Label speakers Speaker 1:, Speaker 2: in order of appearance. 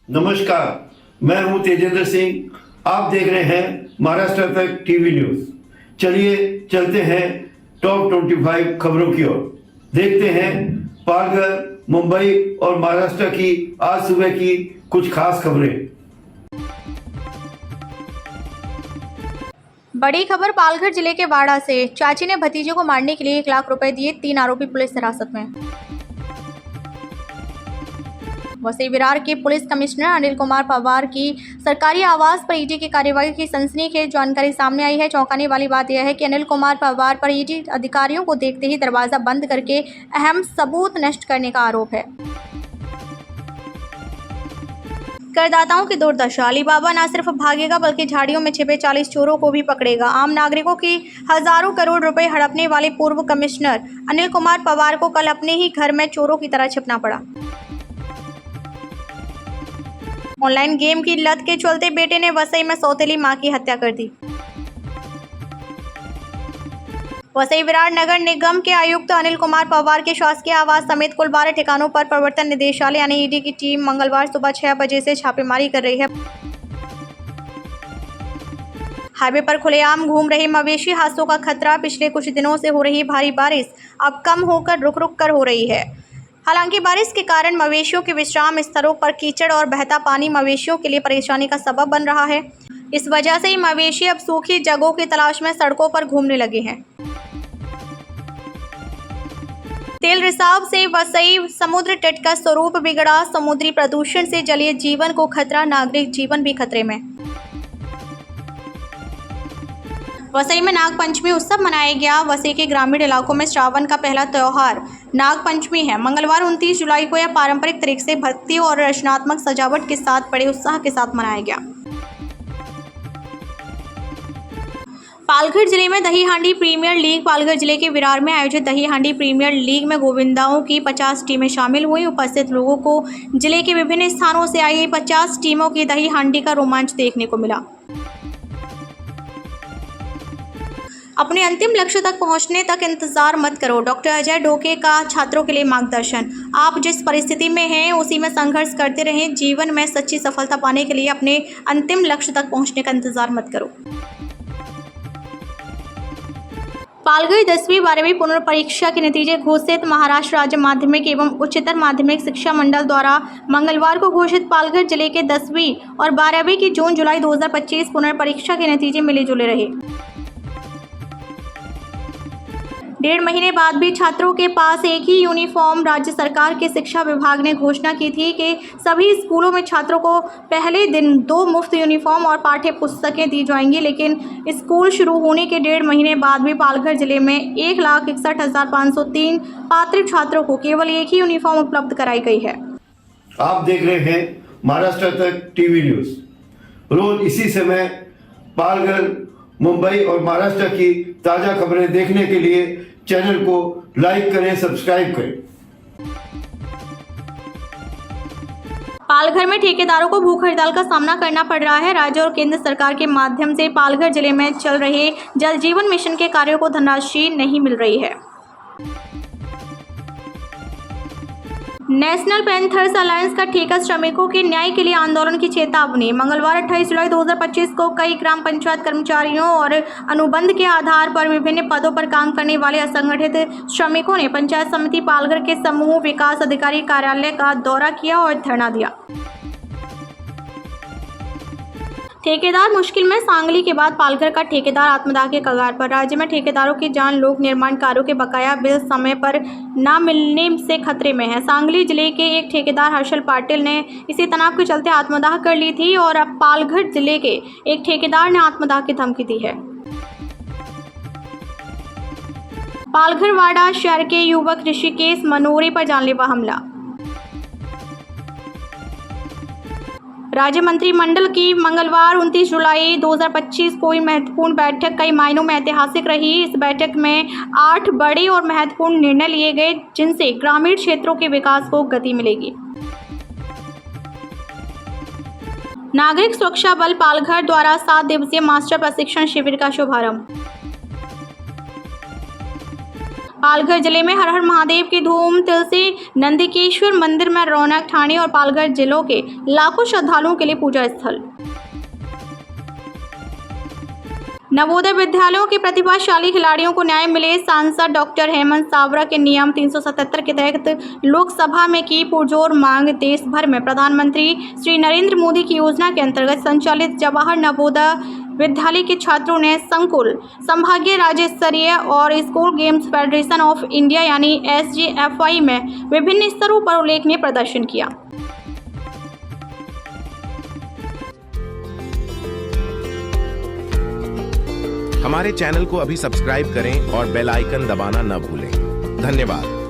Speaker 1: नमस्कार, मैं हूं तेजेंद्र सिंह। आप देख रहे हैं महाराष्ट्र तक टीवी न्यूज। चलिए चलते हैं टॉप 25 खबरों की ओर। देखते हैं पालघर, मुंबई और महाराष्ट्र की आज सुबह की कुछ खास खबरें।
Speaker 2: बड़ी खबर पालघर जिले के वाड़ा से। चाची ने भतीजे को मारने के लिए 1 लाख रुपए दिए, 3 आरोपी पुलिस हिरासत में। वसई विरार के पुलिस कमिश्नर अनिल कुमार पवार की सरकारी आवास पर ईडी की कार्यवाही की सनसनीखेज जानकारी सामने आई है। चौंकाने वाली बात यह है कि अनिल कुमार पवार पर ईडी अधिकारियों को देखते ही दरवाजा बंद करके अहम सबूत नष्ट करने का आरोप है। करदाताओं की दुर्दशा। अलीबाबा न सिर्फ भागेगा बल्कि झाड़ियों में छिपे 40 चोरों को भी पकड़ेगा। आम नागरिकों की हजारों करोड़ रुपए हड़पने वाले पूर्व कमिश्नर अनिल कुमार पवार को कल अपने ही घर में चोरों की तरह छिपना पड़ा। ऑनलाइन गेम की लत के चलते बेटे ने वसई में सौतेली मां की हत्या कर दी। वसई विरार नगर निगम के आयुक्त अनिल कुमार पवार के शासकीय आवास समेत कुल 12 ठिकानों पर प्रवर्तन निदेशालय यानी ईडी की टीम मंगलवार सुबह 6 बजे से छापेमारी कर रही है। हाईवे पर खुलेआम घूम रहे मवेशी हादसों का खतरा। पिछले कुछ दिनों से हो रही भारी बारिश अब कम होकर रुक रुक कर हो रही है। हालांकि बारिश के कारण मवेशियों के विश्राम स्थलों पर कीचड़ और बहता पानी मवेशियों के लिए परेशानी का सबब बन रहा है। इस वजह से ही मवेशी अब सूखी जगहों की तलाश में सड़कों पर घूमने लगे हैं। तेल रिसाव से वसई समुद्र तट का स्वरूप बिगड़ा। समुद्री प्रदूषण से जलीय जीवन को खतरा, नागरिक जीवन भी खतरे में। वसई में नागपंचमी उत्सव मनाया गया। वसई के ग्रामीण इलाकों में श्रावण का पहला त्योहार नागपंचमी है। मंगलवार 29 जुलाई को यह पारंपरिक तरीके से भक्ति और रचनात्मक सजावट के साथ बड़े उत्साह के साथ मनाया गया। पालघर जिले में दही हांडी प्रीमियर लीग। पालघर जिले के विरार में आयोजित दही हांडी प्रीमियर लीग में गोविंदाओं की 50 टीमें शामिल हुई। उपस्थित लोगों को जिले के विभिन्न स्थानों से आई 50 टीमों की दही हांडी का रोमांच देखने को मिला। अपने अंतिम लक्ष्य तक पहुंचने तक इंतजार मत करो। डॉक्टर अजय डोके का छात्रों के लिए मार्गदर्शन। आप जिस परिस्थिति में हैं उसी में संघर्ष करते रहें। जीवन में सच्ची सफलता पाने के लिए अपने अंतिम लक्ष्य तक पहुंचने का इंतजार मत करो। पालघर 10वीं 12वीं पुनर्परीक्षा के नतीजे घोषित। महाराष्ट्र राज्य माध्यमिक एवं उच्चतर माध्यमिक शिक्षा मंडल द्वारा मंगलवार को घोषित पालघर जिले के 10वीं और 12वीं की जून जुलाई 2025 पुनर्परीक्षा के नतीजे मिले जुले रहे। 1.5 महीने बाद भी छात्रों के पास एक ही यूनिफॉर्म। राज्य सरकार के शिक्षा विभाग ने घोषणा की थी कि सभी स्कूलों में छात्रों को पहले दिन 2 मुफ्त यूनिफॉर्म और पाठ्य पुस्तकें दी जाएंगी, लेकिन स्कूल शुरू होने के 1.5 महीने बाद भी पालघर जिले में 1,61,503 पात्र छात्रों को केवल एक ही यूनिफॉर्म उपलब्ध कराई गई है।
Speaker 1: आप देख रहे हैं महाराष्ट्र तक टीवी न्यूज। रोज इसी समय पालघर, मुंबई और महाराष्ट्र की ताजा खबरें देखने के लिए चैनल को लाइक करें, सब्सक्राइब करें।
Speaker 2: पालघर में ठेकेदारों को भूख हड़ताल का सामना करना पड़ रहा है। राज्य और केंद्र सरकार के माध्यम से पालघर जिले में चल रहे जल जीवन मिशन के कार्यों को धनराशि नहीं मिल रही है। नेशनल पैंथर्स अलायंस का ठेका श्रमिकों के न्याय के लिए आंदोलन की चेतावनी। मंगलवार 28 जुलाई 2025 को कई ग्राम पंचायत कर्मचारियों और अनुबंध के आधार पर विभिन्न पदों पर काम करने वाले असंगठित श्रमिकों ने पंचायत समिति पालघर के समूह विकास अधिकारी कार्यालय का दौरा किया और धरना दिया। ठेकेदार मुश्किल में। सांगली के बाद पालघर का ठेकेदार आत्मदाह के कगार पर। राज्य में ठेकेदारों की जान लोक निर्माण कार्यों के बकाया बिल समय पर न मिलने से खतरे में है। सांगली जिले के एक ठेकेदार हर्षल पाटिल ने इसी तनाव के चलते आत्मदाह कर ली थी और अब पालघर जिले के एक ठेकेदार ने आत्मदाह की धमकी दी है। पालघर वाड़ा शहर के युवक ऋषिकेश मनोरे पर जानलेवा हमला। राज्य मंत्रिमंडल की मंगलवार 29 जुलाई 2025 को महत्वपूर्ण बैठक कई मायनों में ऐतिहासिक रही। इस बैठक में 8 बड़े और महत्वपूर्ण निर्णय लिए गए जिनसे ग्रामीण क्षेत्रों के विकास को गति मिलेगी। नागरिक सुरक्षा बल पालघर द्वारा 7 दिवसीय मास्टर प्रशिक्षण शिविर का शुभारंभ। पालघर जिले में हर हर महादेव की धूम, तिलसी नंदिकेश्वर मंदिर में रौनक। ठाणे और पालघर जिलों के लाखों श्रद्धालुओं के लिए पूजा स्थल। नवोदय विद्यालयों के प्रतिभाशाली खिलाड़ियों को न्याय मिले। सांसद डॉक्टर हेमंत सावरा के नियम 377 के तहत लोकसभा में की पुरजोर मांग। देश भर में प्रधानमंत्री श्री नरेंद्र मोदी की योजना के अंतर्गत संचालित जवाहर नवोदय विद्यालय के छात्रों ने संकुल, संभागीय, राज्य स्तरीय और school games federation of India यानी SGFI में विभिन्न स्तरों पर उल्लेखनीय प्रदर्शन किया।
Speaker 3: हमारे चैनल को अभी सब्सक्राइब करें और बेल आइकन दबाना न भूलें। धन्यवाद।